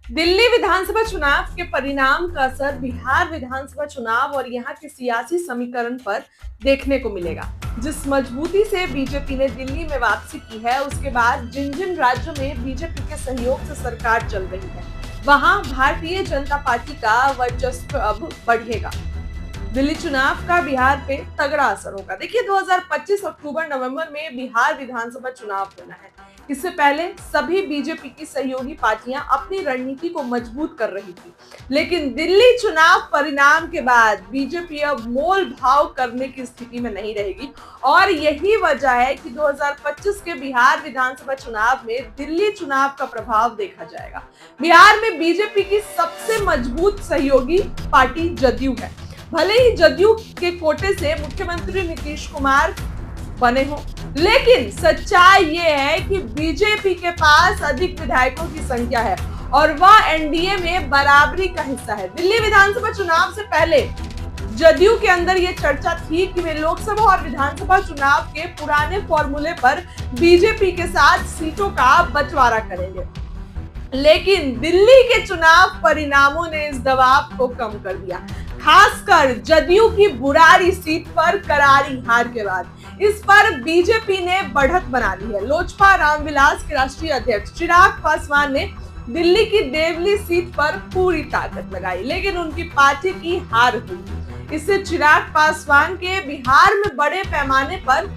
दिल्ली विधानसभा चुनाव के परिणाम का असर बिहार विधानसभा चुनाव और यहाँ के सियासी समीकरण पर देखने को मिलेगा। जिस मजबूती से बीजेपी ने दिल्ली में वापसी की है, उसके बाद जिन जिन राज्यों में बीजेपी के सहयोग से सरकार चल रही है, वहां भारतीय जनता पार्टी का वर्चस्व अब बढ़ेगा। दिल्ली चुनाव का बिहार पे तगड़ा असर होगा। देखिए, 2025 अक्टूबर नवंबर में बिहार विधानसभा चुनाव होना है। इससे पहले सभी बीजेपी की सहयोगी पार्टियां अपनी रणनीति को मजबूत कर रही थी, लेकिन दिल्ली चुनाव परिणाम के बाद बीजेपी अब मोल भाव करने की स्थिति में नहीं रहेगी और यही वजह है कि 2025 के बिहार विधानसभा चुनाव में दिल्ली चुनाव का प्रभाव देखा जाएगा। बिहार में बीजेपी की सबसे मजबूत सहयोगी पार्टी जदयू है। भले ही जदयू के कोटे से मुख्यमंत्री नीतीश कुमार बने हो, लेकिन सच्चाई ये है कि बीजेपी के पास अधिक विधायकों की संख्या है और वह एनडीए में बराबरी का हिस्सा है। दिल्ली विधानसभा चुनाव से पहले जदयू के अंदर ये चर्चा थी कि वे लोकसभा और विधानसभा चुनाव के पुराने फॉर्मूले पर बीजेपी के साथ सीटों का बंटवारा करेंगे, लेकिन दिल्ली के चुनाव परिणामों ने इस दबाव को कम कर दिया। खासकर जदयू की बुरारी सीट पर करारी हार के बाद इस पर बीजेपी ने बढ़त बना ली है। लोजपा रामविलास के राष्ट्रीय अध्यक्ष चिराग पासवान ने दिल्ली की देवली सीट पर पूरी ताकत लगाई, लेकिन उनकी पार्टी की हार हुई। इससे चिराग पासवान के बिहार में बड़े पैमाने पर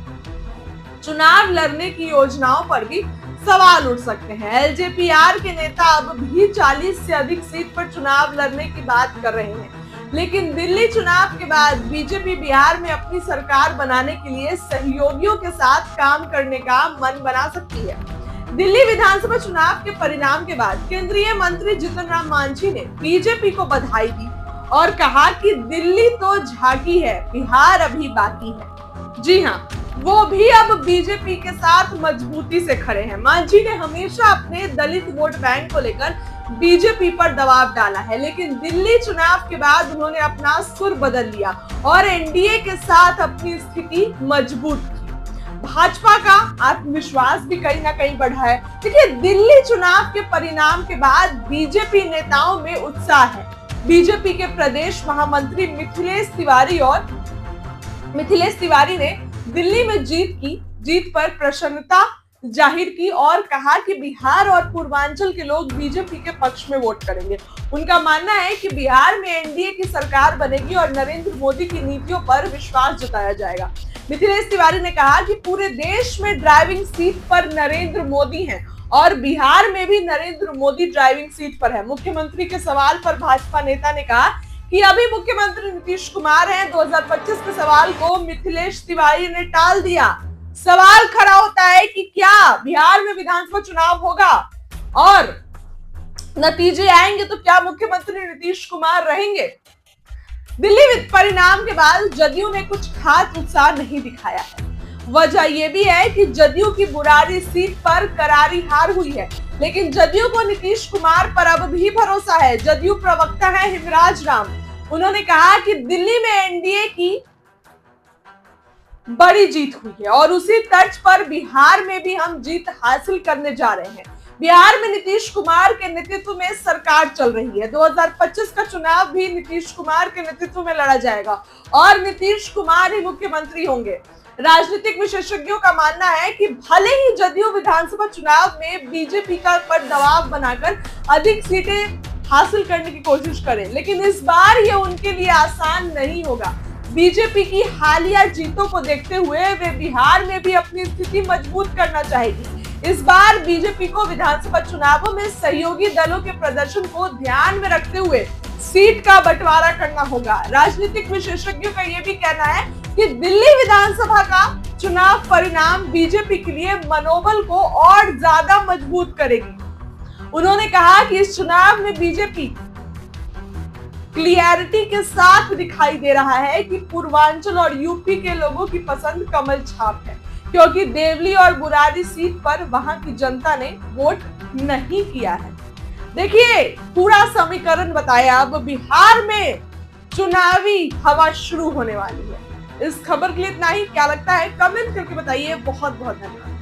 चुनाव लड़ने की योजनाओं पर भी सवाल उठ सकते हैं। एलजेपीआर के नेता अब भी 40 से अधिक सीट पर चुनाव लड़ने की बात कर रहे हैं, लेकिन दिल्ली चुनाव के बाद बीजेपी बिहार में अपनी सरकार बनाने के लिए सहयोगियों के साथ काम करने का मन बना सकती है। दिल्ली विधानसभा चुनाव के परिणाम के बाद केंद्रीय मंत्री जीतन राम मांझी ने बीजेपी को बधाई दी और कहा कि दिल्ली तो झांकी है, बिहार अभी बाकी है। जी हाँ, वो भी अब बीजेपी के साथ मजबूती से खड़े हैं। मांझी ने हमेशा अपने दलित वोट बैंक को लेकर बीजेपी पर दबाव डाला है, लेकिन दिल्ली चुनाव के बाद उन्होंने अपना सुर बदल लिया और एनडीए के साथ अपनी स्थिति मजबूत की। भाजपा का आत्मविश्वास भी कहीं ना कहीं बढ़ा है। देखिए, दिल्ली चुनाव के परिणाम के बाद बीजेपी नेताओं में उत्साह है। बीजेपी के प्रदेश महामंत्री मिथिलेश तिवारी ने दिल्ली में जीत पर प्रसन्नता जाहिर की और कहा कि बिहार और पूर्वांचल के लोग बीजेपी के पक्ष में वोट करेंगे। उनका मानना है कि बिहार में एनडीए की सरकार बनेगी और नरेंद्र मोदी की नीतियों पर विश्वास जताया जाएगा। मिथिलेश तिवारी ने कहा कि पूरे देश में ड्राइविंग सीट पर नरेंद्र मोदी हैं और बिहार में भी नरेंद्र मोदी ड्राइविंग सीट पर है। मुख्यमंत्री के सवाल पर भाजपा नेता ने कहा कि अभी मुख्यमंत्री नीतीश कुमार हैं। 2025 के सवाल को मिथिलेश तिवारी ने टाल दिया। सवाल खड़ा होता है कि क्या बिहार में विधानसभा चुनाव होगा और नतीजे आएंगे तो क्या मुख्यमंत्री नीतीश कुमार रहेंगे? दिल्ली परिणाम के बाद जदयू ने कुछ खास उत्साह नहीं दिखाया है। वजह यह भी है कि जदयू की बुरारी सीट पर करारी हार हुई है, लेकिन जदयू को नीतीश कुमार पर अब भी भरोसा है। जदयू प्रवक्ता है हिमराज राम, उन्होंने कहा कि दिल्ली में एनडीए की बड़ी जीत हुई है और उसी तर्ज पर बिहार में भी हम जीत हासिल करने जा रहे हैं। बिहार में नीतीश कुमार के नेतृत्व में सरकार चल रही है। 2025 का चुनाव भी नीतीश कुमार के नेतृत्व में लड़ा जाएगा और नीतीश कुमार ही मुख्यमंत्री होंगे। राजनीतिक विशेषज्ञों का मानना है कि भले ही जदयू विधानसभा चुनाव में बीजेपी का पर दबाव बनाकर अधिक सीटें हासिल करने की कोशिश करें, लेकिन इस बार ये उनके लिए आसान नहीं होगा। बीजेपी की हालिया जीतों को देखते हुए वे बिहार में भी अपनी स्थिति मजबूत करना चाहेगी। इस बार बीजेपी को विधानसभा चुनावों में सहयोगी दलों के प्रदर्शन को ध्यान में रखते हुए सीट का बंटवारा करना होगा। राजनीतिक विशेषज्ञों का यह भी कहना है कि दिल्ली विधानसभा का चुनाव परिणाम बीजेपी के लिए मनोबल को और ज्यादा मजबूत करेगी। उन्होंने कहा कि इस चुनाव में बीजेपी क्लियरिटी के साथ दिखाई दे रहा है कि पूर्वांचल और यूपी के लोगों की पसंद कमल छाप है, क्योंकि देवली और बुरारी सीट पर वहां की जनता ने वोट नहीं किया है। देखिए, पूरा समीकरण बताया। अब बिहार में चुनावी हवा शुरू होने वाली है। इस खबर के लिए इतना ही। क्या लगता है कमेंट करके बताइए। बहुत बहुत धन्यवाद।